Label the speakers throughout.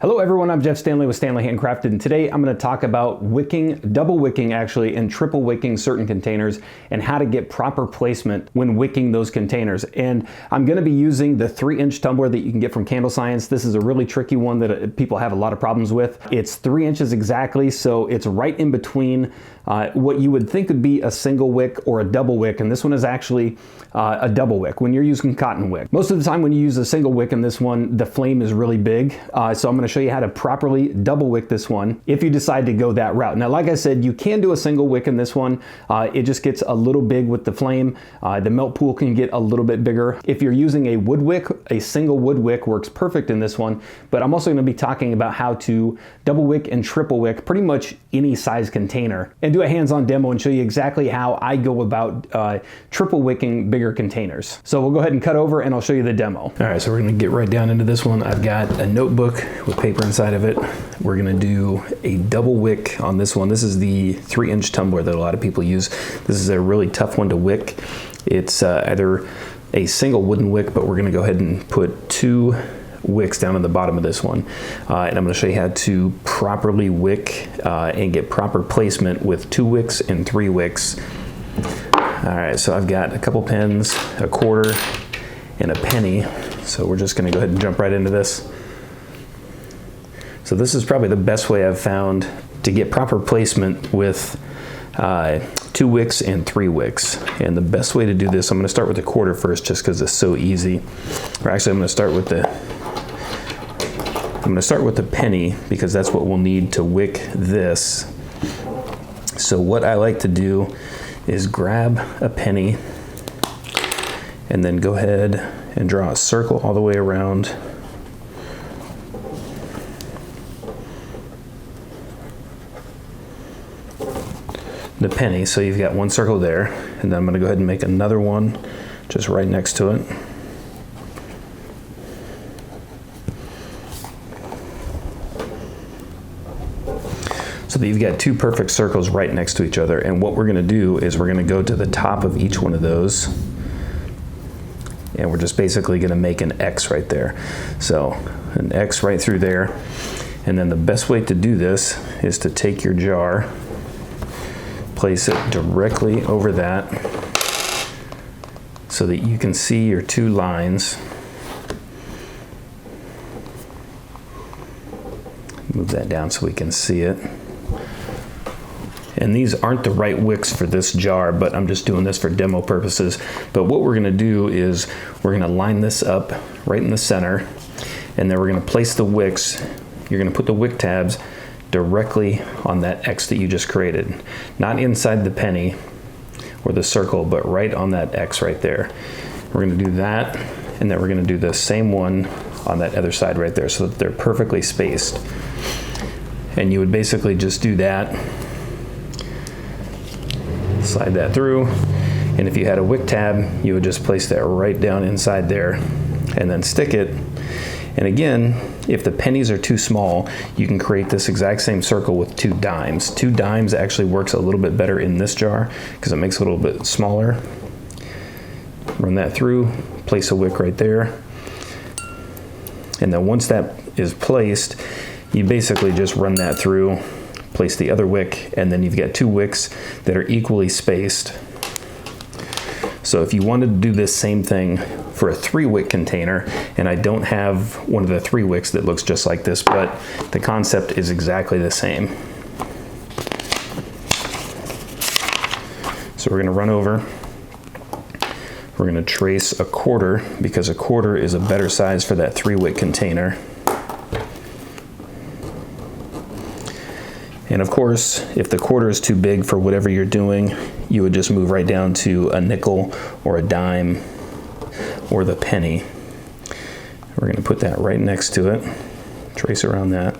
Speaker 1: Hello everyone, I'm Jeff Stanley with Standley Handcrafted, and today I'm going to talk about wicking, double wicking actually, and triple wicking certain containers and how to get proper placement when wicking those containers. And I'm going to be using the 3-inch tumbler that you can get from Candle Science. This is a really tricky one that people have a lot of problems with. It's 3 inches exactly, so it's right in between what you would think would be a single wick or a double wick, and this one is actually a double wick when you're using cotton wick. Most of the time when you use a single wick in this one, the flame is really big, so I'm going to show you how to properly double wick this one if you decide to go that route. Now, like I said, you can do a single wick in this one. It just gets a little big with the flame. The melt pool can get a little bit bigger. If you're using a wood wick, a single wood wick works perfect in this one, but I'm also going to be talking about how to double wick and triple wick pretty much any size container and do a hands-on demo and show you exactly how I go about triple wicking bigger containers. So we'll go ahead and cut over and I'll show you the demo. All right, so we're going to get right down into this one. I've got a notebook with paper inside of it. We're going to do a double wick on this one. This is the 3-inch tumbler that a lot of people use. This is a really tough one to wick. It's either a single wooden wick, but we're going to go ahead and put 2 wicks down at the bottom of this one, and I'm going to show you how to properly wick and get proper placement with 2 wicks and 3 wicks. All right, so I've got a couple pens, a quarter, and a penny, so we're just going to go ahead and jump right into this. So this is probably the best way I've found to get proper placement with 2 wicks and 3 wicks. And the best way to do this, I'm going to start with the quarter first just because it's so easy. Or actually, I'm going to start with the penny because that's what we'll need to wick this. So what I like to do is grab a penny and then go ahead and draw a circle all the way around the penny. So you've got one circle there, and then I'm going to go ahead and make another one just right next to it. So that you've got 2 perfect circles right next to each other. And what we're going to do is we're going to go to the top of each one of those, and we're just basically going to make an X right there. So an X right through there. And then the best way to do this is to take your jar, place it directly over that so that you can see your 2 lines. Move that down so we can see it. And these aren't the right wicks for this jar, but I'm just doing this for demo purposes. But what we're going to do is we're going to line this up right in the center, and then we're going to place the wicks. You're going to put the wick tabs directly on that X that you just created. Not inside the penny or the circle, but right on that X right there. We're going to do that, and then we're going to do the same one on that other side right there so that they're perfectly spaced. And you would basically just do that. Slide that through, and if you had a wick tab, you would just place that right down inside there and then stick it. And again, if the pennies are too small, you can create this exact same circle with 2 dimes. 2 dimes actually works a little bit better in this jar because it makes it a little bit smaller. Run that through, place a wick right there. And then once that is placed, you basically just run that through, place the other wick, and then you've got 2 wicks that are equally spaced. So if you wanted to do this same thing for a 3-wick container, and I don't have one of the 3 wicks that looks just like this, but the concept is exactly the same. So we're going to run over. We're going to trace a quarter because a quarter is a better size for that 3-wick container. And of course, if the quarter is too big for whatever you're doing, you would just move right down to a nickel or a dime or the penny. We're going to put that right next to it, trace around that.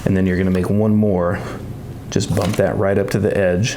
Speaker 1: And then you're going to make one more, just bump that right up to the edge.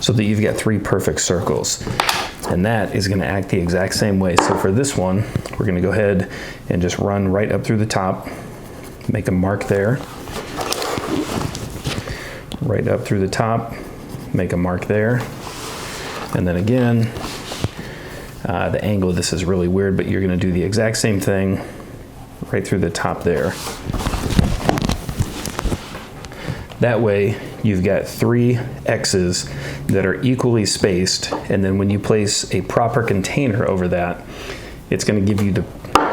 Speaker 1: so that you've got 3 perfect circles. And that is gonna act the exact same way. So for this one, we're gonna go ahead and just run right up through the top, make a mark there. Right up through the top, make a mark there. And then again, the angle of this is really weird, but you're gonna do the exact same thing right through the top there. That way, you've got 3 X's that are equally spaced, and then when you place a proper container over that, it's gonna give you the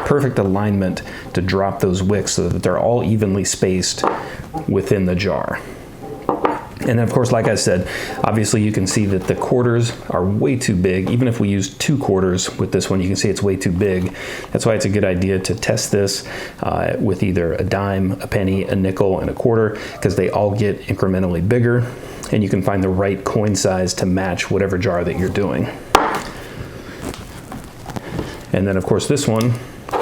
Speaker 1: perfect alignment to drop those wicks so that they're all evenly spaced within the jar. And then of course, like I said, obviously you can see that the quarters are way too big. Even if we use 2 quarters with this one, you can see it's way too big. That's why it's a good idea to test this with either a dime, a penny, a nickel, and a quarter, because they all get incrementally bigger, and you can find the right coin size to match whatever jar that you're doing. And then of course this one,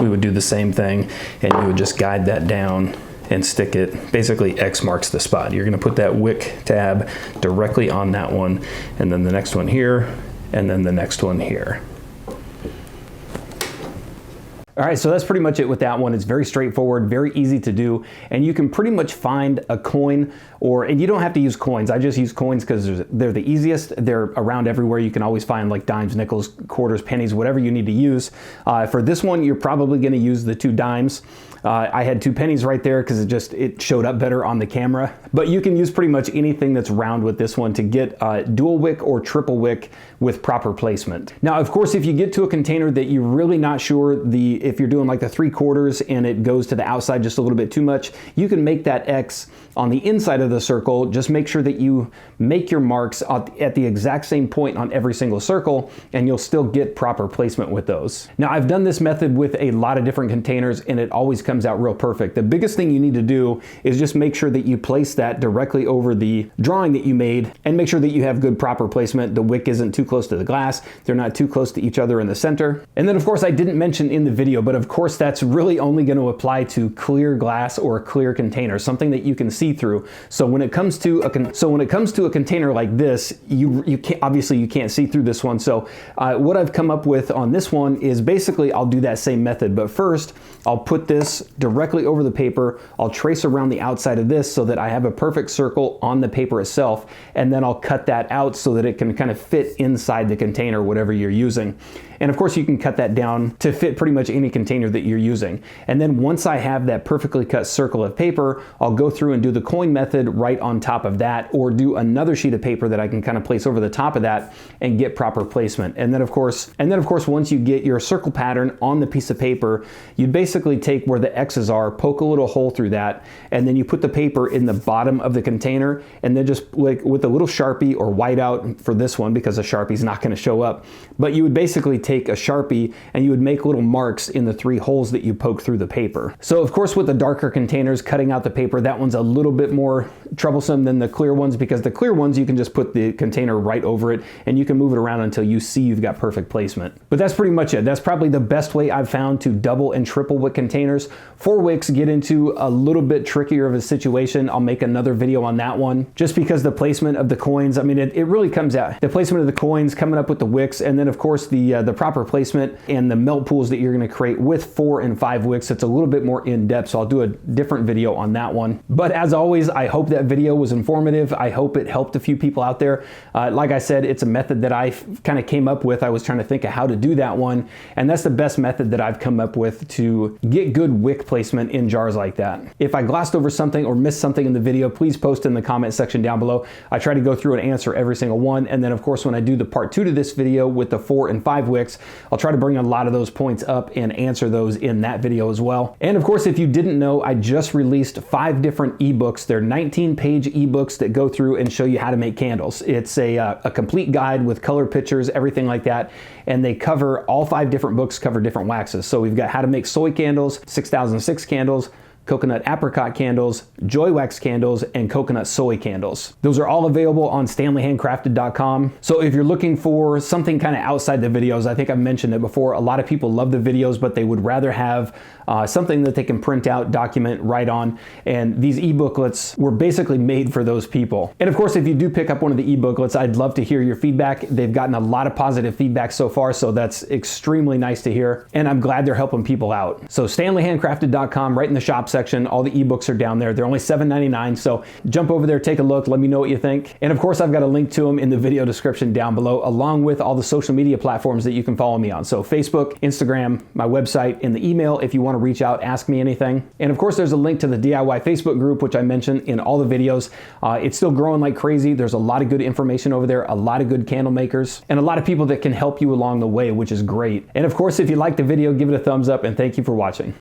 Speaker 1: we would do the same thing, and you would just guide that down and stick it, basically X marks the spot. You're gonna put that wick tab directly on that one, and then the next one here, and then the next one here. All right, so that's pretty much it with that one. It's very straightforward, very easy to do, and you can pretty much find a coin, and you don't have to use coins. I just use coins because they're the easiest. They're around everywhere. You can always find like dimes, nickels, quarters, pennies, whatever you need to use. For this one, you're probably gonna use the 2 dimes. I had 2 pennies right there because it showed up better on the camera. But you can use pretty much anything that's round with this one to get dual wick or triple wick with proper placement. Now, of course, if you get to a container that you're really not sure if you're doing like the 3/4 and it goes to the outside just a little bit too much, you can make that X on the inside of the circle. Just make sure that you make your marks at the exact same point on every single circle, and you'll still get proper placement with those. Now, I've done this method with a lot of different containers, and it always comes out real perfect. The biggest thing you need to do is just make sure that you place that directly over the drawing that you made, and make sure that you have good proper placement. The wick isn't too close to the glass. They're not too close to each other in the center. And then of course, I didn't mention in the video, but of course that's really only going to apply to clear glass or a clear container, something that you can see through. So when it comes to a container like this, you can't see through this one. So what I've come up with on this one is basically I'll do that same method, but first I'll put this directly over the paper. I'll trace around the outside of this so that I have a perfect circle on the paper itself, and then I'll cut that out so that it can kind of fit inside the container, whatever you're using. And of course you can cut that down to fit pretty much any container that you're using. And then once I have that perfectly cut circle of paper, I'll go through and do the coin method right on top of that, or do another sheet of paper that I can kind of place over the top of that and get proper placement. And then of course, once you get your circle pattern on the piece of paper, you basically take where the X's are, poke a little hole through that, and then you put the paper in the bottom of the container, and then just like with a little Sharpie or whiteout for this one, because a Sharpie's not gonna show up, but you would basically take a Sharpie and you would make little marks in the 3 holes that you poke through the paper. So of course with the darker containers, cutting out the paper, that one's a little bit more troublesome than the clear ones, because the clear ones you can just put the container right over it and you can move it around until you see you've got perfect placement. But that's pretty much it. That's probably the best way I've found to double and triple wick containers. 4 wicks get into a little bit trickier of a situation. I'll make another video on that one, just because the placement of the coins, I mean, it really comes out. The placement of the coins, coming up with the wicks, and then of course the proper placement and the melt pools that you're gonna create with 4 and 5 wicks. It's a little bit more in depth, so I'll do a different video on that one. But as always, I hope that video was informative. I hope it helped a few people out there. Like I said, it's a method that I kind of came up with. I was trying to think of how to do that one, and that's the best method that I've come up with to get good wick placement in jars like that. If I glossed over something or missed something in the video, please post in the comment section down below. I try to go through and answer every single one, and then of course when I do the part 2 to this video with the 4 and 5 wicks, I'll try to bring a lot of those points up and answer those in that video as well. And of course, if you didn't know, I just released 5 different ebooks. They're 19-page ebooks that go through and show you how to make candles. It's a complete guide with color pictures, everything like that. And they cover, all 5 different books cover different waxes. So we've got how to make soy candles, 6006 candles, coconut apricot candles, joy wax candles, and coconut soy candles. Those are all available on standleyhandcrafted.com. So if you're looking for something kind of outside the videos, I think I've mentioned it before, a lot of people love the videos, but they would rather have something that they can print out, document, write on, and these e-booklets were basically made for those people. And of course, if you do pick up one of the e-booklets, I'd love to hear your feedback. They've gotten a lot of positive feedback so far, so that's extremely nice to hear, and I'm glad they're helping people out. So standleyhandcrafted.com, right in the shop section, all the ebooks are down there. They're only $7.99, so jump over there, take a look, let me know what you think. And of course, I've got a link to them in the video description down below, along with all the social media platforms that you can follow me on. So Facebook, Instagram, my website, and the email if you want to reach out, ask me anything. And of course, there's a link to the DIY Facebook group, which I mentioned in all the videos. It's still growing like crazy. There's a lot of good information over there, a lot of good candle makers, and a lot of people that can help you along the way, which is great. And of course, if you liked the video, give it a thumbs up, and thank you for watching.